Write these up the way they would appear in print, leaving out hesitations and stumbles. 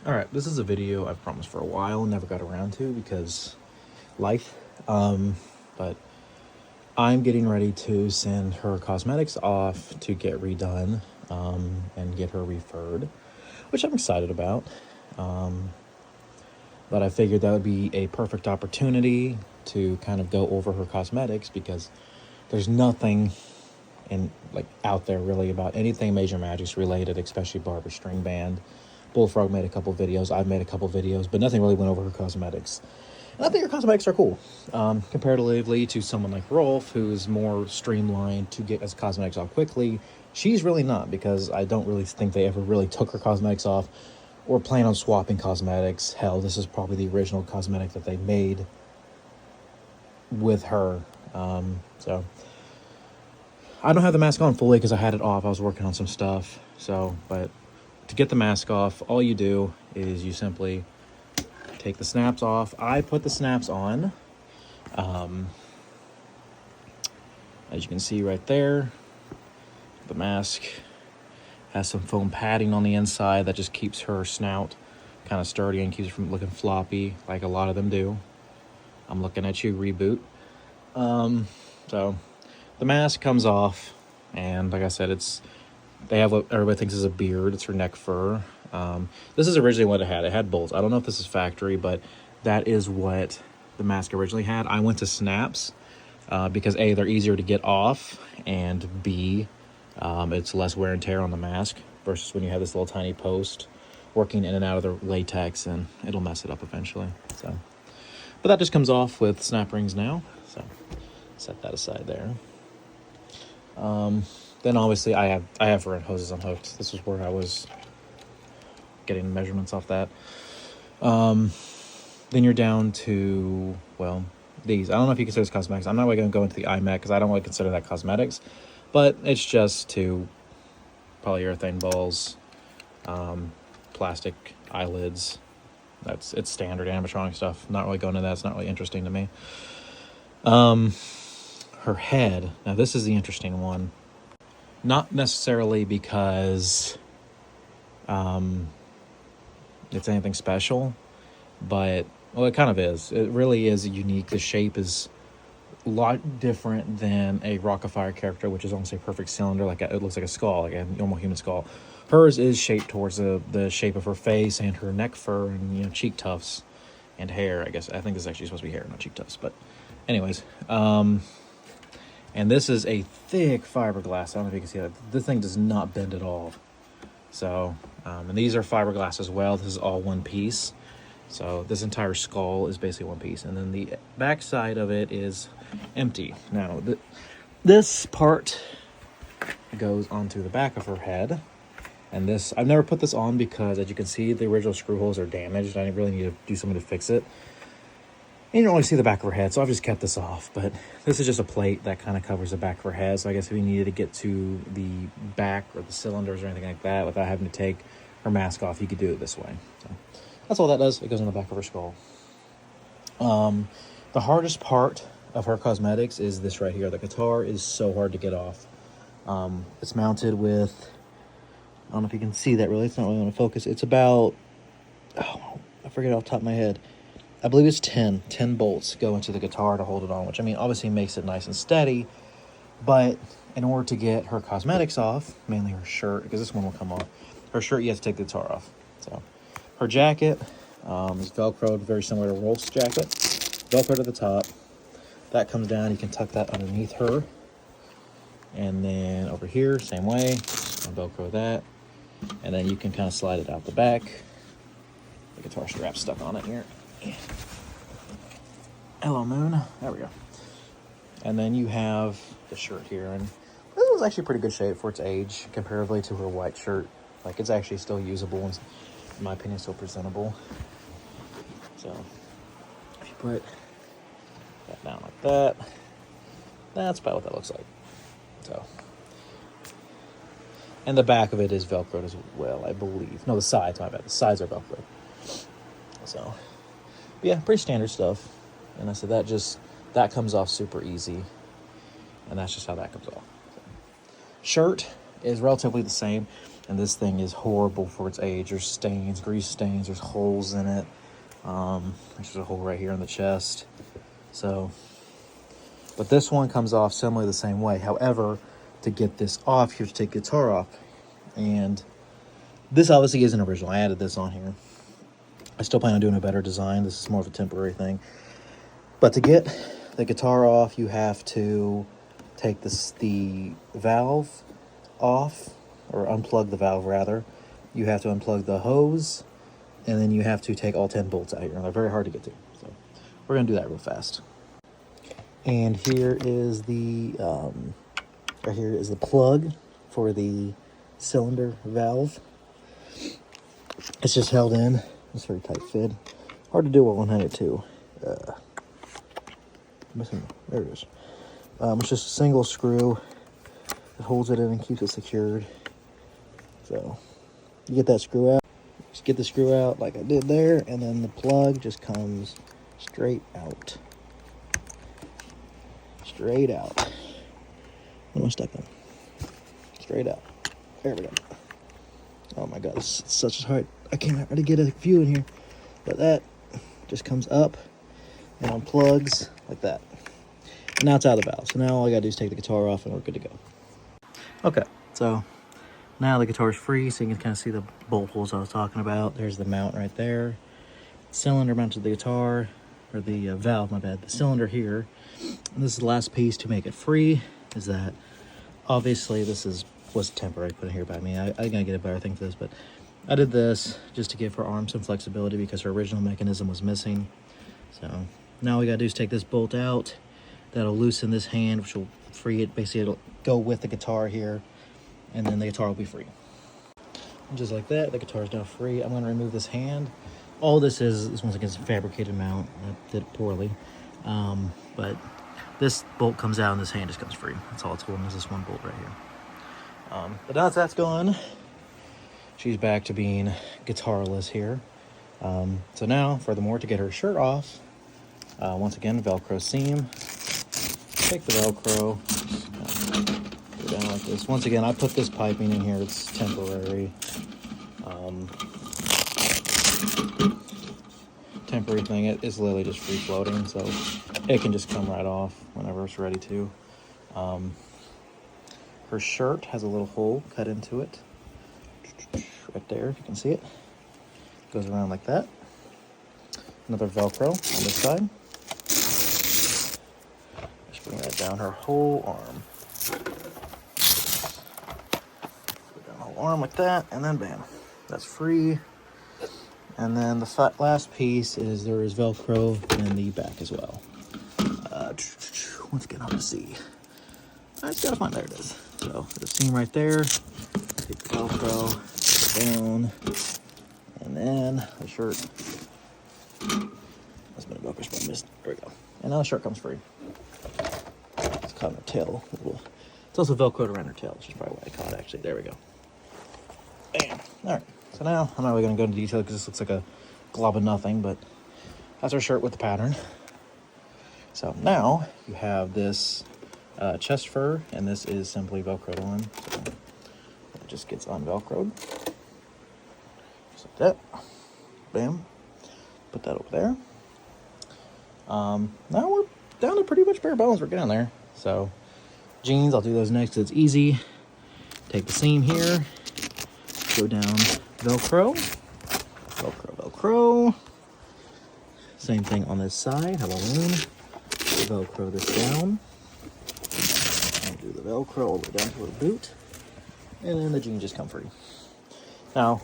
All right, this is a video I've promised for a while, never got around to because life. But I'm getting ready to send her cosmetics off to get redone and get her referred, which I'm excited about. But I figured that would be a perfect opportunity to kind of go over her cosmetics because there's nothing out there really about anything Major Magics related, especially Barbara Stringband. Bullfrog made a couple videos. I've made a couple videos, but nothing really went over her cosmetics. And I think her cosmetics are cool, comparatively to someone like Rolf, who's more streamlined to get his cosmetics off quickly. She's really not, because I don't really think they ever really took her cosmetics off or plan on swapping cosmetics. Hell, this is probably the original cosmetic that they made with her. So I don't have the mask on fully because I had it off. I was working on some stuff. But to get the mask off, all you do is you simply take the snaps off. I put the snaps on. As you can see right there, the mask has some foam padding on the inside that just keeps her snout kind of sturdy and keeps her from looking floppy like a lot of them do. I'm looking at you, Reboot. So the mask comes off, and like I said, they have what everybody thinks is a beard. It's her neck fur. This is originally what it had. It had bolts. I don't know if this is factory, but that is what the mask originally had. I went to snaps because A, they're easier to get off, and B, it's less wear and tear on the mask versus when you have this little tiny post working in and out of the latex, and it'll mess it up eventually. But that just comes off with snap rings now. So set that aside there. Then obviously I have her hoses unhooked. This is where I was getting measurements off that. Then you're down to, well, these. I don't know if you consider this cosmetics. I'm not really going to go into the iMac because I don't really consider that cosmetics. But it's just two polyurethane balls, plastic eyelids. It's standard animatronic stuff. Not really going into that. It's not really interesting to me. Her head. Now this is the interesting one. Not necessarily because it's anything special, but, well, it kind of is. It really is unique. The shape is a lot different than a Rock-afire character, which is almost a perfect cylinder. It looks like a skull, like a normal human skull. Hers is shaped towards the shape of her face and her neck fur and, cheek tufts and hair. I think this is actually supposed to be hair, not cheek tufts. But anyways, and this is a thick fiberglass. I don't know if you can see that. This thing does not bend at all. So, and these are fiberglass as well. This is all one piece. So this entire skull is basically one piece. And then the back side of it is empty. Now, this part goes onto the back of her head. And this, I've never put this on because, as you can see, the original screw holes are damaged. I really need to do something to fix it. And you don't really see the back of her head, so I've just kept this off. But this is just a plate that kind of covers the back of her head. So I guess if we needed to get to the back or the cylinders or anything like that without having to take her mask off, you could do it this way. So that's all that does. It goes on the back of her skull. The hardest part of her cosmetics is this right here. The guitar is so hard to get off. It's mounted with, I don't know if you can see that really. It's not really going to focus. It's about, I forget off the top of my head. I believe it's 10 bolts go into the guitar to hold it on, which, I mean, obviously makes it nice and steady. But in order to get her cosmetics off, mainly her shirt, because this one will come off, her shirt, you have to take the guitar off. So her jacket is Velcroed, very similar to Rolf's jacket. Velcroed at the top. That comes down. You can tuck that underneath her. And then over here, same way. Velcro that. And then you can kind of slide it out the back. The guitar strap's stuck on it here. Hello, Moon. There we go. And then you have the shirt here, and this was actually pretty good shape for its age, comparatively to her white shirt. Like, it's actually still usable, and in my opinion, still presentable. So, if you put that down like that, that's about what that looks like. So, and the back of it is Velcroed as well, I believe. No, the sides, my bad. The sides are Velcroed. So, yeah, pretty standard stuff. And I said that comes off super easy. And that's just how that comes off. So, shirt is relatively the same. And this thing is horrible for its age. There's stains, grease stains, there's holes in it. There's a hole right here in the chest. So, but this one comes off similarly the same way. However, to get this off, you have to take the guitar off. And this obviously isn't original. I added this on here. I still plan on doing a better design. This is more of a temporary thing. But to get the guitar off, you have to take the valve off, or unplug the valve rather. You have to unplug the hose, and then you have to take all 10 bolts out here. And they're very hard to get to. So we're gonna do that real fast. And here is the right here is the plug for the cylinder valve. It's just held in. It's very tight fit. Hard to do with one-handed too. Missing. There it is. It's just a single screw that holds it in and keeps it secured. So you get that screw out. Just get the screw out like I did there, and then the plug just comes straight out. Straight out. What am I stuck on? Straight out. There we go. Oh my god, this is such a hard. I can't really get a view in here. But that just comes up and unplugs like that. And now it's out of the valve. So now all I gotta do is take the guitar off and we're good to go. Okay, so now the guitar is free, so you can kind of see the bolt holes I was talking about. There's the mount right there. Cylinder mounted to the guitar, or the valve, my bad. The cylinder here. And this is the last piece to make it free, is that obviously this was temporary put in here by me. I'm gonna get a better thing for this, but I did this just to give her arm some flexibility because her original mechanism was missing. So now all we gotta do is take this bolt out. That'll loosen this hand, which will free it. Basically, it'll go with the guitar here, and then the guitar will be free. And just like that, the guitar is now free. I'm gonna remove this hand. All this is once again, it's a fabricated mount. I did it poorly. But this bolt comes out and this hand just comes free. That's all it's holding, is this one bolt right here. But now that that's gone, she's back to being guitarless here. So now, furthermore, to get her shirt off, once again, Velcro seam. Take the Velcro, go down like this. Once again, I put this piping in here. It's temporary. Temporary thing. It is literally just free floating, so it can just come right off whenever it's ready to. Her shirt has a little hole cut into it right there, if you can see it. Goes around like that. Another Velcro on this side. Just bring that down her whole arm. Put down the whole arm like that, and then bam, that's free. And then the last piece is there is Velcro in the back as well. Once again, on the C. I just gotta find, there it is. So the seam right there. Take the Velcro down, and then the shirt. That's been a Velcro spot missed. There we go. And now the shirt comes free. It's caught in her tail. It's also Velcroed around her tail, which is probably why I caught it, actually. There we go. Bam. All right. So now I'm not really going to go into detail because this looks like a glob of nothing, but that's our shirt with the pattern. So now you have this chest fur, and this is simply Velcroed on. So it just gets unvelcroed. Just like that. Bam. Put that over there. Now we're down to pretty much bare bones. We're getting there. So jeans, I'll do those next because it's easy. Take the seam here. Go down Velcro. Velcro, Velcro. Same thing on this side. Halloween. Velcro this down. And do the Velcro all the way down to the boot. And then the jeans just come free. Now,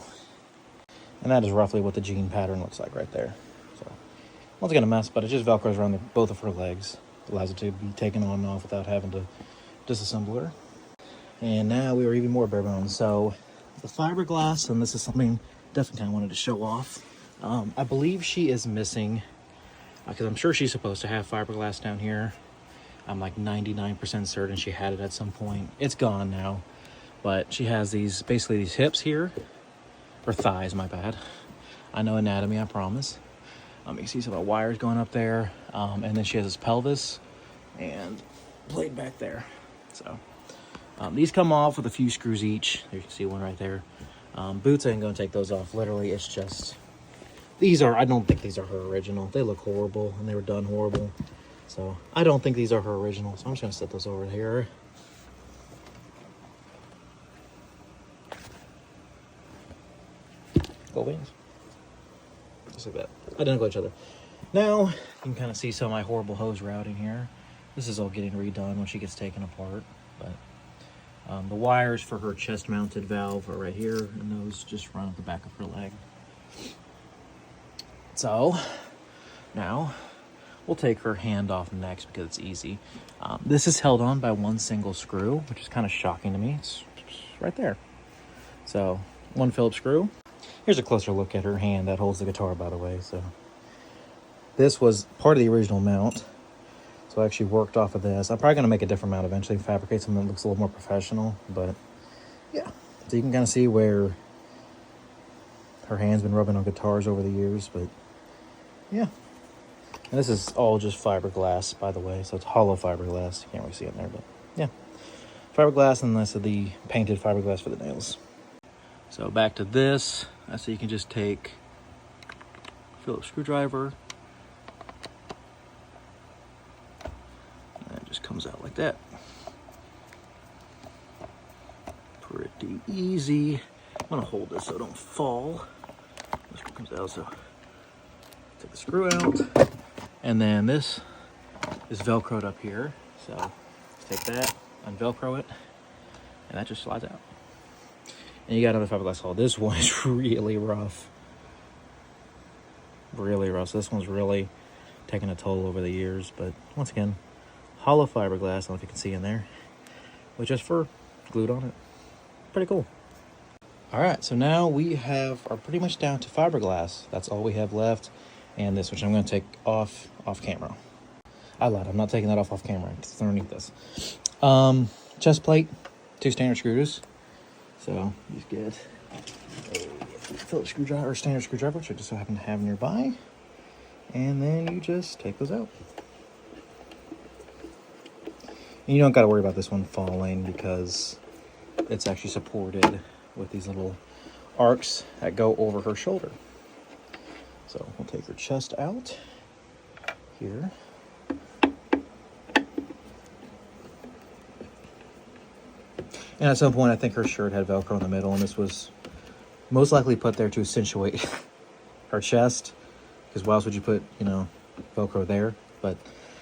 and that is roughly what the jean pattern looks like right there. So, once again a mess, but it just Velcros around both of her legs. It allows it to be taken on and off without having to disassemble her. And now we are even more bare bones. So, the fiberglass, and this is something definitely kind of wanted to show off. I believe she is missing, because I'm sure she's supposed to have fiberglass down here. I'm like 99% certain she had it at some point. It's gone now, but she has these, basically these hips here, or thighs, my bad. I know anatomy, I promise. You can see some of the wires going up there, and then she has this pelvis and blade back there. So These come off with a few screws each. There you can see one right there. Boots, I ain't gonna take those off. Literally, it's just, these are, I don't think these are her original. They look horrible and they were done horrible. So I don't think these are her original. So I'm just gonna set those over here. Go wings. Just like that. Identical to each other. Now, you can kind of see some of my horrible hose routing here. This is all getting redone when she gets taken apart. But the wires for her chest-mounted valve are right here, and those just run at the back of her leg. So, now, we'll take her hand off next because it's easy. This is held on by one single screw, which is kind of shocking to me. It's right there. So, one Phillips screw. Here's a closer look at her hand that holds the guitar, by the way. So, this was part of the original mount. So I actually worked off of this. I'm probably going to make a different mount eventually, fabricate something that looks a little more professional. But, yeah. So you can kind of see where her hand's been rubbing on guitars over the years. But, yeah. And this is all just fiberglass, by the way. So it's hollow fiberglass. You can't really see it in there, but, yeah. Fiberglass, and this is the painted fiberglass for the nails. So back to this. So you can just take a Phillips screwdriver. And it just comes out like that. Pretty easy. I'm gonna hold this so it don't fall. This one comes out, so take the screw out. And then this is Velcroed up here. So take that, unvelcro it, and that just slides out. And you got another fiberglass hull. This one is really rough. Really rough. So this one's really taken a toll over the years. But once again, hollow fiberglass. I don't know if you can see in there. With just fur glued on it. Pretty cool. Alright, so now we are pretty much down to fiberglass. That's all we have left. And this, which I'm going to take off camera. I lied. I'm not taking that off camera. It's underneath this. Chest plate. 2 standard screws. So you just get a Phillips screwdriver or standard screwdriver, which I just so happen to have nearby, and then you just take those out. And you don't got to worry about this one falling because it's actually supported with these little arcs that go over her shoulder. So we'll take her chest out here. And at some point, I think her shirt had Velcro in the middle, and this was most likely put there to accentuate her chest. Because why else would you put, Velcro there? But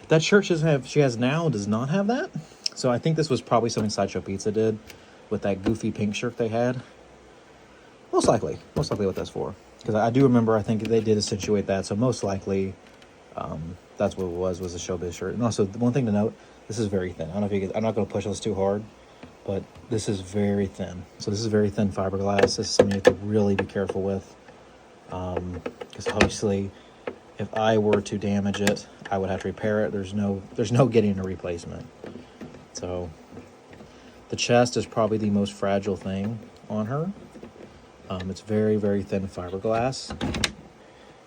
that shirt she has now does not have that. So I think this was probably something Sideshow Pizza did with that goofy pink shirt they had. Most likely what that's for. Because I do remember, I think they did accentuate that. So most likely, that's what it was a Showbiz shirt. And also, one thing to note, this is very thin. I don't know if you I'm not going to push on this too hard. But this is very thin. So this is very thin fiberglass. This is something you have to really be careful with. Because obviously, if I were to damage it, I would have to repair it. There's no getting a replacement. So the chest is probably the most fragile thing on her. It's very, very thin fiberglass.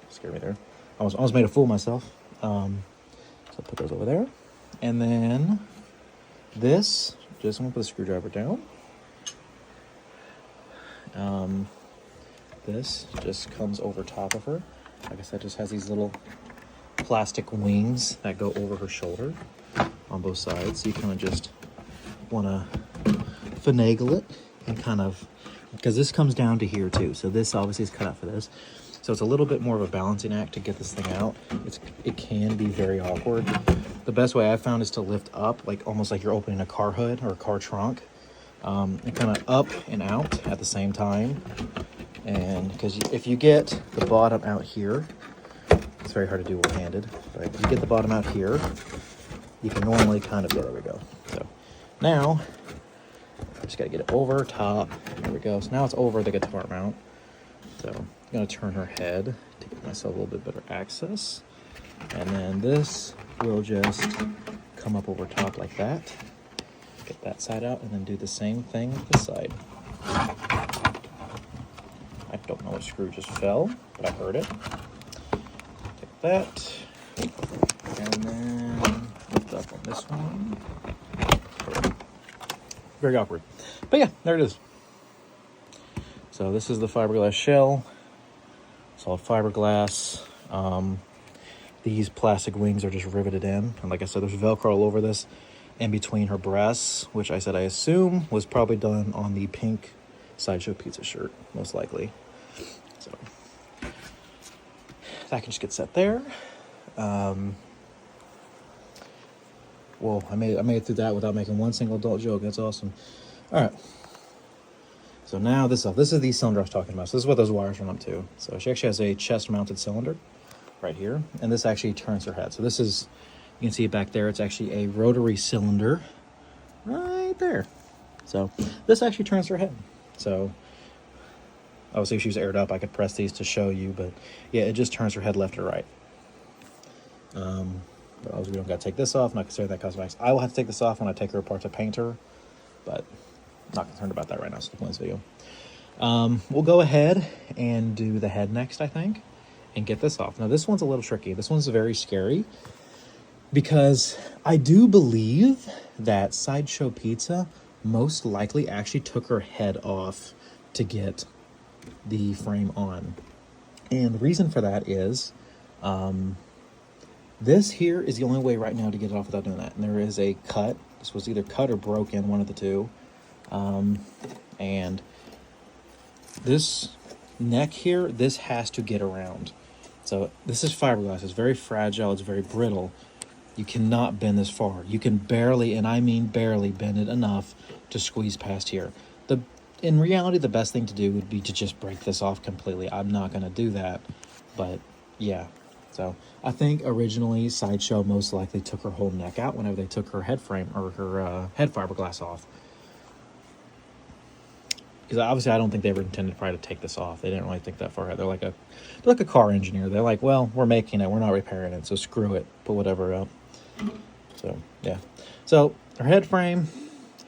Scared me there. I almost made a fool of myself. So I'll put those over there. And then this... Just want to put the screwdriver down. This just comes over top of her. Like I said, just has these little plastic wings that go over her shoulder on both sides. So you kind of just want to finagle it and kind of, because this comes down to here too. So this obviously is cut out for this. So it's a little bit more of a balancing act to get this thing out. It can be very awkward. The best way I've found is to lift up, like almost like you're opening a car hood or a car trunk, and kind of up and out at the same time. And because if you get the bottom out here, it's very hard to do one-handed, but if you get the bottom out here, you can normally kind of, there we go. So now, just got to get it over top. There we go. So now it's over the guitar mount. So I'm going to turn her head to give myself a little bit better access. And then this will just come up over top like that. Get that side out and then do the same thing with this side. I don't know what screw just fell, but I heard it. Take that. And then lift up on this one. very awkward. But yeah, there it is. So this is the fiberglass shell. Solid fiberglass. These plastic wings are just riveted in. And like I said, there's Velcro all over this in between her breasts, which I said I assume was probably done on the pink Sideshow Pizza shirt, most likely. So that can just get set there. Whoa, I made it through that without making one single adult joke. That's awesome. All right. So now this is the cylinder I was talking about. So this is what those wires run up to. So she actually has a chest-mounted cylinder right here, and this actually turns her head. So this is, you can see it back there. It's actually a rotary cylinder right there. So this actually turns her head. So obviously if she was aired up, I could press these to show you, but yeah, it just turns her head left or right. But obviously we don't got to take this off. Not considering that cosmetics. I will have to take this off when I take her apart to paint her, but I'm not concerned about that right now. So the point of this video. We'll go ahead and do the head next, I think, and get this off. Now this one's a little tricky. This one's very scary because I do believe that Sideshow Pizza most likely actually took her head off to get the frame on. And the reason for that is this here is the only way right now to get it off without doing that. And there is a cut. This was either cut or broken, one of the two. And this neck here, this has to get around. So this is fiberglass. It's very fragile. It's very brittle. You cannot bend this far. You can barely, and I mean barely, bend it enough to squeeze past here. In reality, the best thing to do would be to just break this off completely. I'm not going to do that, but yeah. So I think originally Sideshow most likely took her whole neck out whenever they took her head frame or her head fiberglass off. Because obviously I don't think they ever intended probably to take this off. They didn't really think that far ahead. They're like a car engineer. They're like, well, we're making it. We're not repairing it, so screw it. Put whatever up. So, yeah. So her head frame,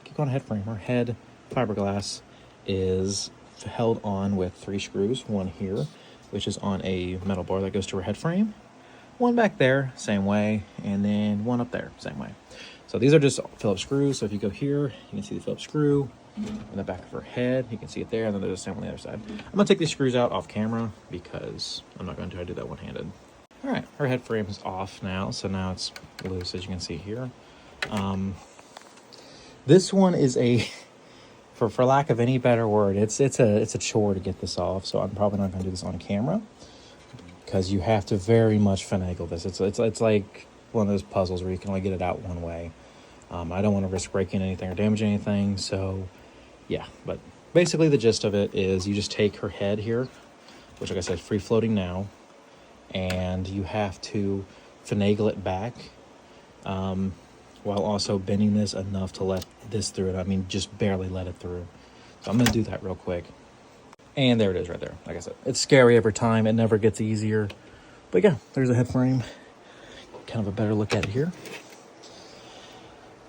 keep going head frame. Her head fiberglass is held on with 3 screws. One here, which is on a metal bar that goes to her head frame. One back there, same way. And then one up there, same way. So these are just Phillips screws. So if you go here, you can see the Phillips screw in the back of her head. You can see it there. And then there's the same on the other side. I'm going to take these screws out off camera because I'm not going to try to do that one-handed. All right, her head frame is off now. So now it's loose, as you can see here. This one is a... For lack of any better word, it's a chore to get this off. So I'm probably not going to do this on camera because you have to very much finagle this. It's like one of those puzzles where you can only get it out one way. I don't want to risk breaking anything or damaging anything. So yeah, but basically the gist of it is you just take her head here, which like I said, free floating now, and you have to finagle it back. While also bending this enough to let this through it. I mean, just barely let it through. So I'm going to do that real quick. And there it is right there. Like I said, it's scary every time. It never gets easier. But yeah, there's a head frame. Kind of a better look at it here.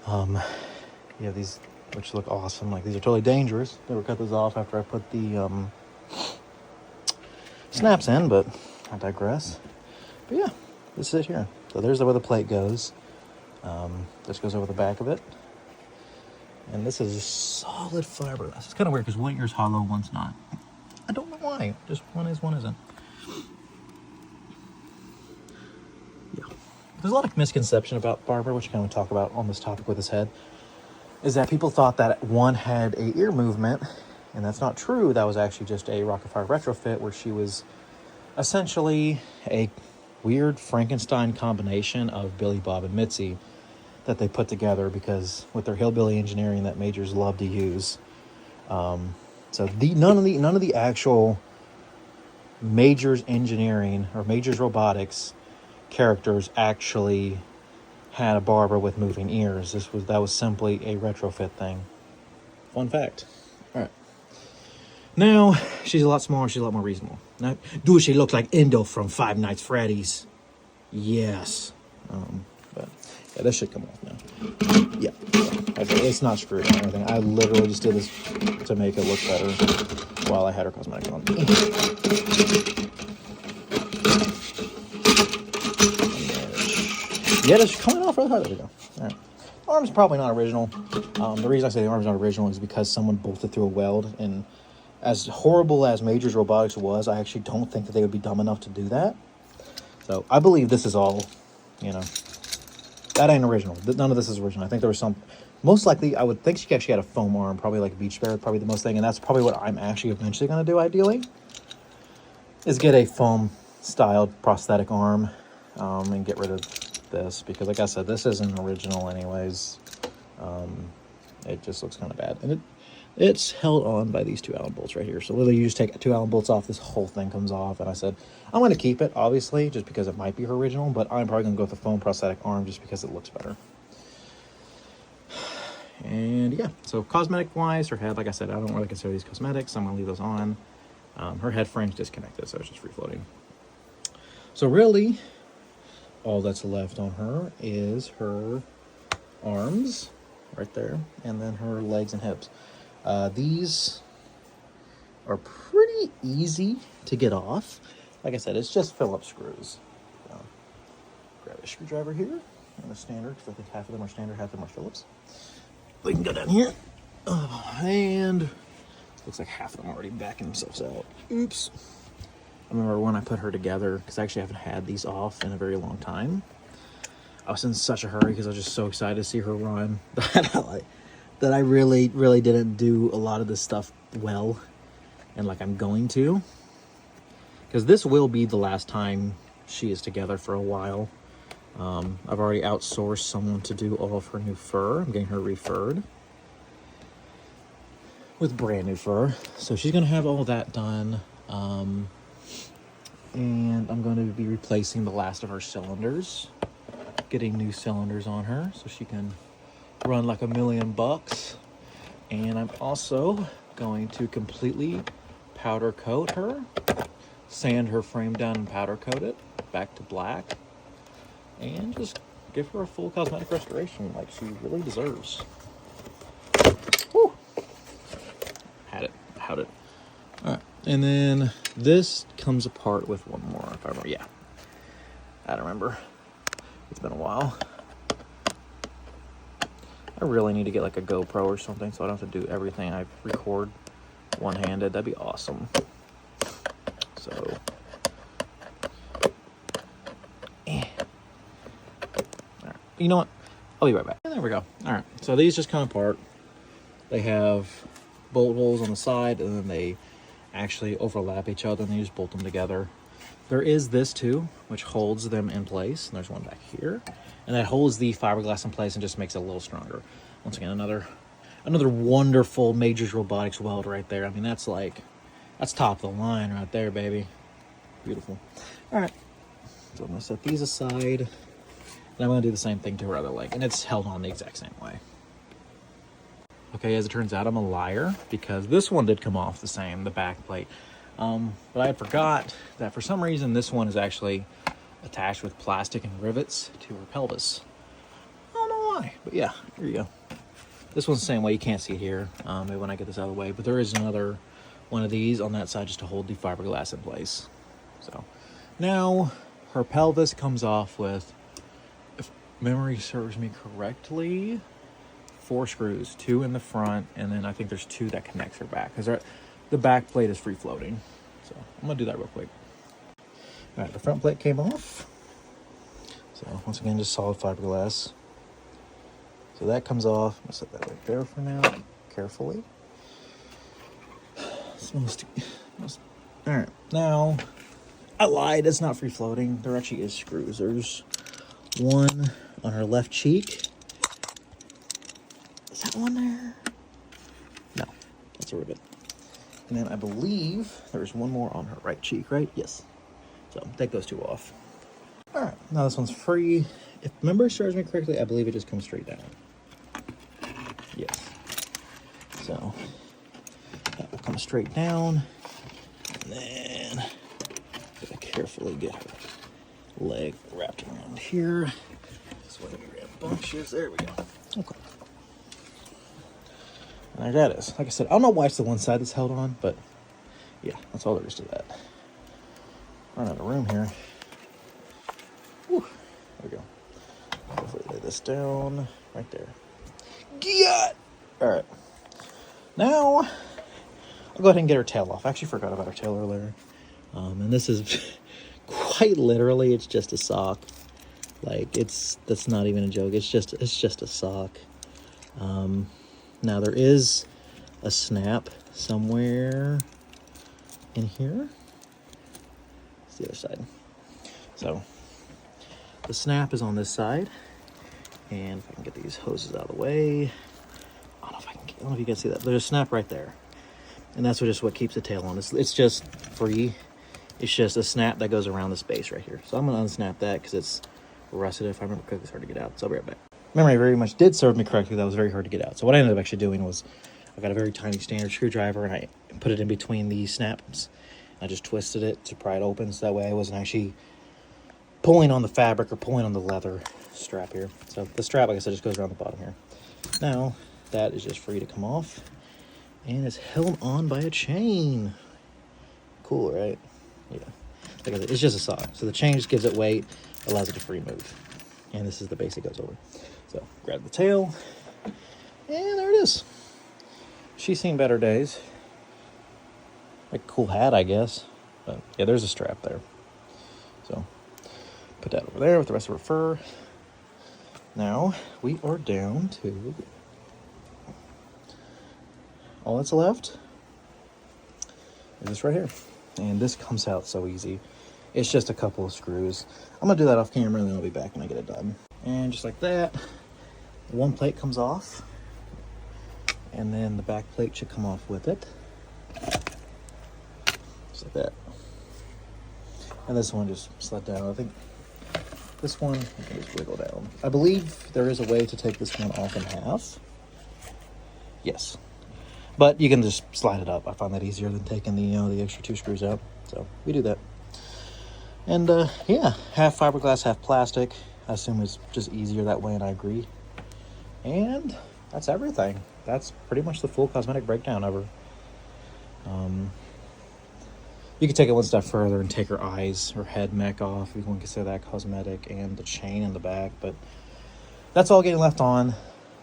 Yeah, these, which look awesome. Like, these are totally dangerous. Never cut those off after I put the snaps in, but I digress. But yeah, this is it here. So there's where the plate goes. This goes over the back of it. And this is solid fiberglass. It's kind of weird because one ear's hollow, one's not. I don't know why. Just one is, one isn't. Yeah. There's a lot of misconception about Barbara, which I kind of talk about on this topic with his head, is that people thought that one had a ear movement, and that's not true. That was actually just a Rock-afire retrofit where she was essentially a weird Frankenstein combination of Billy Bob and Mitzi that they put together because with their hillbilly engineering that majors love to use. So none of the actual majors engineering or majors robotics characters actually had a Barbara with moving ears. That was simply a retrofit thing. Fun fact. All right. Now she's a lot smaller. She's a lot more reasonable. Now, do she look like Endo from Five Nights Freddy's? Yes. But yeah, this should come off now. Yeah. It's not screwed or anything. I literally just did this to make it look better while I had her cosmetic on. Yeah, it's coming off really hard. There we go. All right. Arm's probably not original. The reason I say the arm's not original is because someone bolted through a weld, and as horrible as Major's Robotics was, I actually don't think that they would be dumb enough to do that. So I believe this is all, you know, that ain't original. None of this is original. I think there was some, most likely, I would think she actually had a foam arm, probably like a Beach Bear, probably the most thing, and that's probably what I'm actually eventually going to do, ideally, is get a foam-styled prosthetic arm, and get rid of this, because like I said, this isn't original anyways. It just looks kind of bad, and it's held on by these 2 Allen bolts right here. So literally you just take 2 Allen bolts off, this whole thing comes off, and I said I'm going to keep it, obviously, just because it might be her original, but I'm probably going to go with the foam prosthetic arm just because it looks better. And yeah, so cosmetic wise, her head, like I said, I don't really consider these cosmetics, so I'm going to leave those on. Her head frame's disconnected, so it's just free floating. So really, all that's left on her is her arms right there, and then her legs and hips. These are pretty easy to get off. Like I said, it's just Phillips screws. So, grab a screwdriver here, and a standard, because I think half of them are standard, half of them are Phillips. We can go down here, and looks like half of them are already backing themselves out. Oops. I remember when I put her together, because I actually haven't had these off in a very long time. I was in such a hurry because I was just so excited to see her run that I really, really didn't do a lot of this stuff well, and like I'm going to. Because this will be the last time she is together for a while. I've already outsourced someone to do all of her new fur. I'm getting her refurred with brand new fur. So she's going to have all that done. And I'm going to be replacing the last of her cylinders. Getting new cylinders on her so she can run like $1,000,000. And I'm also going to completely powder coat her. Sand her frame down and powder coat it back to black. And just give her a full cosmetic restoration like she really deserves. Woo! Had it. All right. And then this comes apart with one more, if I remember. Yeah. I don't remember. It's been a while. I really need to get like a GoPro or something so I don't have to do everything I record one-handed. That'd be awesome. So... You know what? I'll be right back. And there we go. All right. So these just come apart. They have bolt holes on the side, and then they actually overlap each other, and they just bolt them together. There is this too, which holds them in place. And there's one back here, and that holds the fiberglass in place and just makes it a little stronger. Once again, another wonderful Major's Robotics weld right there. I mean, that's top of the line right there, baby. Beautiful. All right. So I'm gonna set these aside. And I'm going to do the same thing to her other leg. And it's held on the exact same way. Okay, as it turns out, I'm a liar. Because this one did come off the same, the back plate. But I forgot that for some reason, this one is actually attached with plastic and rivets to her pelvis. I don't know why. But yeah, here you go. This one's the same way. You can't see it here maybe when I get this out of the way. But there is another one of these on that side just to hold the fiberglass in place. So now her pelvis comes off with... memory serves me correctly, 4 screws, 2 in the front, and then I think there's 2 that connects her back, because the back plate is free floating. So I'm gonna do that real quick. All right, the front plate came off. So once again, just solid fiberglass. So that comes off. I'm gonna set that right there for now, carefully. All right, now I lied. It's not free floating. There actually is screws. There's one on her left cheek. Is that one there? No, that's a rivet. And then I believe there's one more on her right cheek, right? Yes. So take those 2 off. All right, now this one's free. If memory serves me correctly, I believe it just comes straight down. Yes. So that will come straight down. And then carefully get her leg wrapped around here. This way we grab bunches. There we go. Okay. And there that is. Like I said, I don't know why it's the one side that's held on, but yeah, that's all there is to that. Run out of room here. Whew. There we go. Hopefully lay this down. right there. Get! All right. Now, I'll go ahead and get her tail off. I actually forgot about her tail earlier. And this is quite literally, it's just a sock. Like, that's not even a joke. It's just a sock. Now there is a snap somewhere in here. It's the other side. So the snap is on this side, and if I can get these hoses out of the way, I don't know if you can see that. There's a snap right there, and that's just what keeps the tail on. It's just free. It's just a snap that goes around the space right here. So I'm gonna unsnap that because it's rusted. If I remember correctly, it's hard to get out. So I'll be right back. Memory very much did serve me correctly. That was very hard to get out. So what I ended up actually doing was I got a very tiny standard screwdriver and I put it in between the snaps. I just twisted it to pry it open so that way I wasn't actually pulling on the fabric or pulling on the leather strap here. So the strap, like I said, just goes around the bottom here. Now that is just free to come off and it's held on by a chain. Cool, right? Yeah. Like I said, it's just a sock. So the chain just gives it weight, allows it to free move. And this is the base it goes over. So grab the tail, and there it is. She's seen better days. Like a cool hat, I guess. But yeah, there's a strap there. So put that over there with the rest of her fur. Now we are down to all that's left is this right here. And this comes out so easy. It's just a couple of screws. I'm gonna do that off camera and then I'll be back when I get it done. And just like that, one plate comes off. And then the back plate should come off with it. Just like that. And this one just slid down. I think this one, I can just wiggle down. I believe there is a way to take this one off in half. Yes. But you can just slide it up. I find that easier than taking the extra 2 screws out. So we do that. And yeah, half fiberglass, half plastic. I assume it's just easier that way, and I agree. And that's everything. That's pretty much the full cosmetic breakdown of her. You could take it one step further and take her eyes, her head mech off, if you want to consider that cosmetic, and the chain in the back. But that's all getting left on.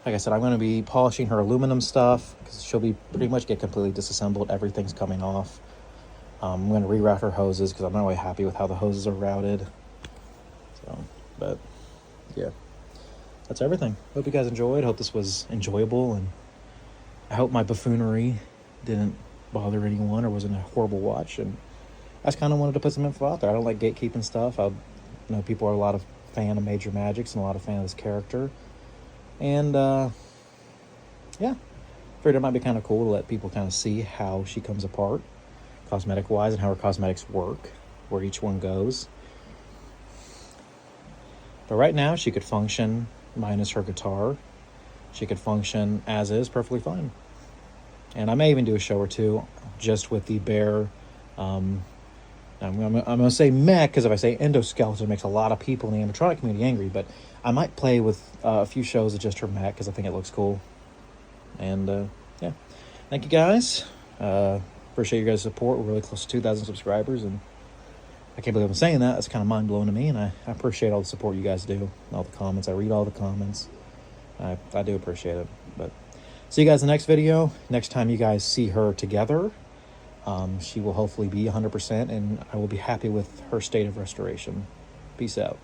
Like I said, I'm going to be polishing her aluminum stuff because she'll be pretty much get completely disassembled. Everything's coming off. I'm going to reroute her hoses because I'm not really happy with how the hoses are routed. So, but yeah, that's everything. Hope you guys enjoyed. Hope this was enjoyable, and I hope my buffoonery didn't bother anyone or wasn't a horrible watch. And I just kind of wanted to put some info out there. I don't like gatekeeping stuff. I know people are a lot of fan of Major Magics and a lot of fan of this character. And yeah, figured it might be kind of cool to let people kind of see how she comes apart cosmetic wise and how her cosmetics work, where each one goes. But right now she could function minus her guitar. She could function as is perfectly fine. And I may even do a show or two just with the bare I'm going to say mech, because if I say endoskeleton, it makes a lot of people in the animatronic community angry, but I might play with a few shows of just her mech because I think it looks cool. And yeah, thank you guys. Appreciate your guys' support. We're really close to 2,000 subscribers, and I can't believe I'm saying that. It's kind of mind-blowing to me, and I appreciate all the support you guys do, and all the comments. I read all the comments. I do appreciate it. But see you guys in the next video. Next time you guys see her together, she will hopefully be 100%, and I will be happy with her state of restoration. Peace out.